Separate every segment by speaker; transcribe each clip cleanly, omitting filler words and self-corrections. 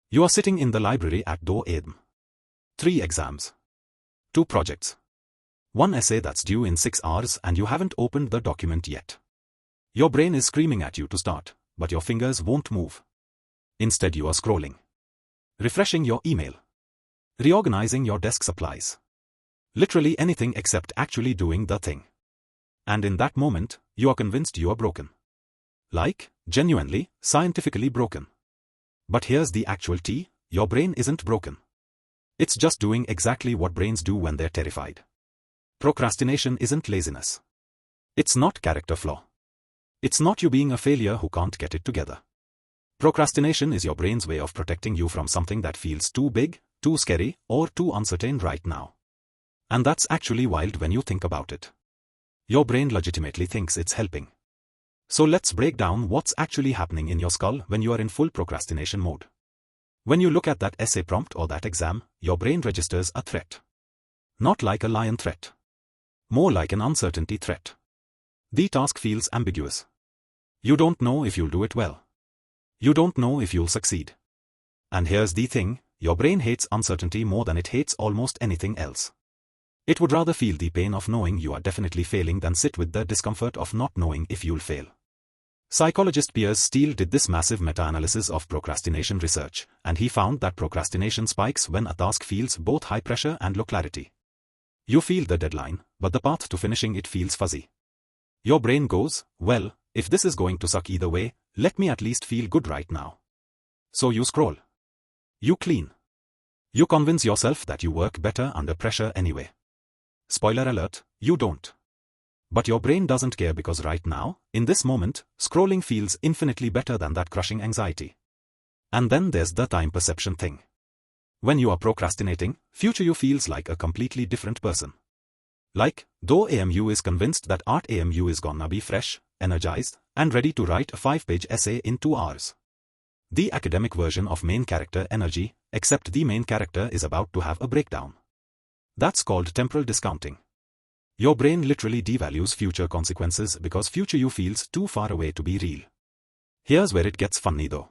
Speaker 1: You are sitting in the library at 2 a.m. 3 exams. 2 projects. 1 essay that's due in 6 hours and you haven't opened the document yet. Your brain is screaming at you to start, but your fingers won't move. Instead you are scrolling. Refreshing your email. Reorganizing your desk supplies. Literally anything except actually doing the thing. And in that moment, you are convinced you are broken. Like, genuinely, scientifically broken. But here's the actual tea, your brain isn't broken. It's just doing exactly what brains do when they're terrified. Procrastination isn't laziness. It's not character flaw. It's not you being a failure who can't get it together. Procrastination is your brain's way of protecting you from something that feels too big, too scary, or too uncertain right now. And that's actually wild when you think about it. Your brain legitimately thinks it's helping. So let's break down what's actually happening in your skull when you are in full procrastination mode. When you look at that essay prompt or that exam, your brain registers a threat. Not like a lion threat. More like an uncertainty threat. The task feels ambiguous. You don't know if you'll do it well. You don't know if you'll succeed. And here's the thing, your brain hates uncertainty more than it hates almost anything else. It would rather feel the pain of knowing you are definitely failing than sit with the discomfort of not knowing if you'll fail. Psychologist Piers Steele did this massive meta-analysis of procrastination research, and he found that procrastination spikes when a task feels both high pressure and low clarity. You feel the deadline, but the path to finishing it feels fuzzy. Your brain goes, well, if this is going to suck either way, let me at least feel good right now. So you scroll. You clean. You convince yourself that you work better under pressure anyway. Spoiler alert, you don't. But your brain doesn't care because right now, in this moment, scrolling feels infinitely better than that crushing anxiety. And then there's the time perception thing. When you are procrastinating, future you feels like a completely different person. Like, though AMU is convinced that Art AMU is gonna be fresh, energized, and ready to write a 5-page essay in 2 hours. The academic version of main character energy, except the main character is about to have a breakdown. That's called temporal discounting. Your brain literally devalues future consequences because future you feels too far away to be real. Here's where it gets funny though.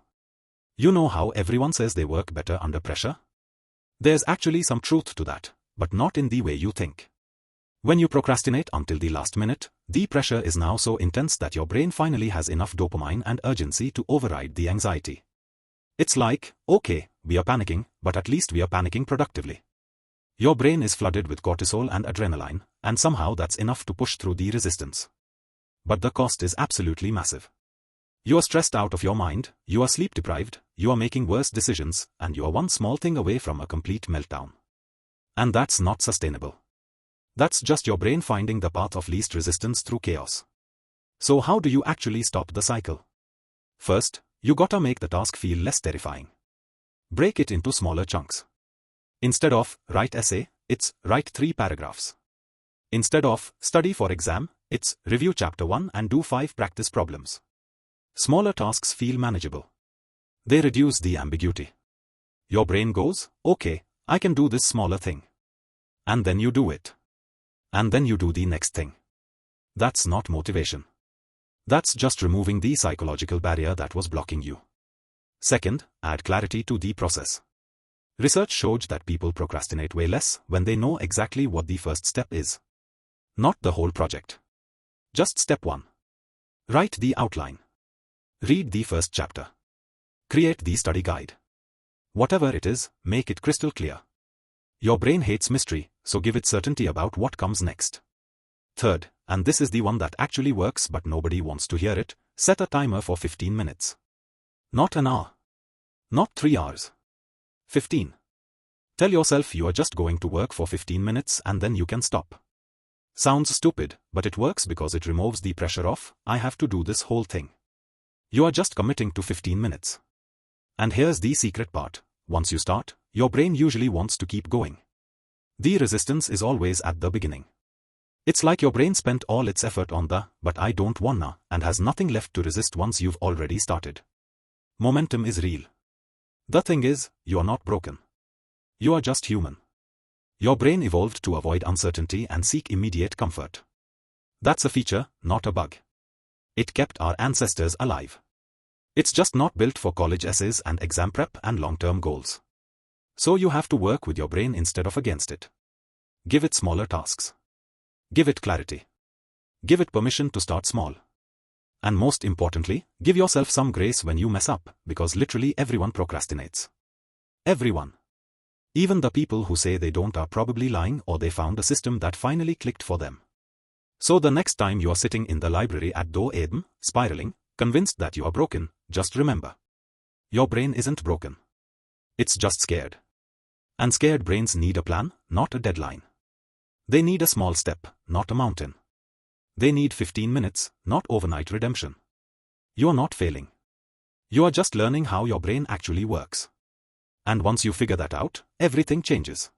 Speaker 1: You know how everyone says they work better under pressure? There's actually some truth to that, but not in the way you think. When you procrastinate until the last minute, the pressure is now so intense that your brain finally has enough dopamine and urgency to override the anxiety. It's like, okay, we are panicking, but at least we are panicking productively. Your brain is flooded with cortisol and adrenaline, and somehow that's enough to push through the resistance. But the cost is absolutely massive. You are stressed out of your mind, you are sleep deprived, you are making worse decisions, and you are one small thing away from a complete meltdown. And that's not sustainable. That's just your brain finding the path of least resistance through chaos. So how do you actually stop the cycle? First, you gotta make the task feel less terrifying. Break it into smaller chunks. Instead of, write essay, it's, write 3 paragraphs. Instead of, study for exam, it's, review chapter 1 and do 5 practice problems. Smaller tasks feel manageable. They reduce the ambiguity. Your brain goes, okay, I can do this smaller thing. And then you do it. And then you do the next thing. That's not motivation. That's just removing the psychological barrier that was blocking you. Second, add clarity to the process. Research showed that people procrastinate way less when they know exactly what the first step is. Not the whole project. Just step 1. Write the outline. Read the first chapter. Create the study guide. Whatever it is, make it crystal clear. Your brain hates mystery, so give it certainty about what comes next. Third, and this is the one that actually works but nobody wants to hear it, set a timer for 15 minutes. Not an hour. Not 3 hours. 15. Tell yourself you are just going to work for 15 minutes and then you can stop. Sounds stupid, but it works because it removes the pressure of, I have to do this whole thing. You are just committing to 15 minutes. And here's the secret part, once you start, your brain usually wants to keep going. The resistance is always at the beginning. It's like your brain spent all its effort on the, but I don't wanna, and has nothing left to resist once you've already started. Momentum is real. The thing is, you are not broken. You are just human. Your brain evolved to avoid uncertainty and seek immediate comfort. That's a feature, not a bug. It kept our ancestors alive. It's just not built for college essays and exam prep and long-term goals. So you have to work with your brain instead of against it. Give it smaller tasks. Give it clarity. Give it permission to start small. And most importantly, give yourself some grace when you mess up, because literally everyone procrastinates. Everyone. Even the people who say they don't are probably lying, or they found a system that finally clicked for them. So the next time you are sitting in the library at 2 a.m., spiraling, convinced that you are broken, just remember. Your brain isn't broken. It's just scared. And scared brains need a plan, not a deadline. They need a small step, not a mountain. They need 15 minutes, not overnight redemption. You are not failing. You are just learning how your brain actually works. And once you figure that out, everything changes.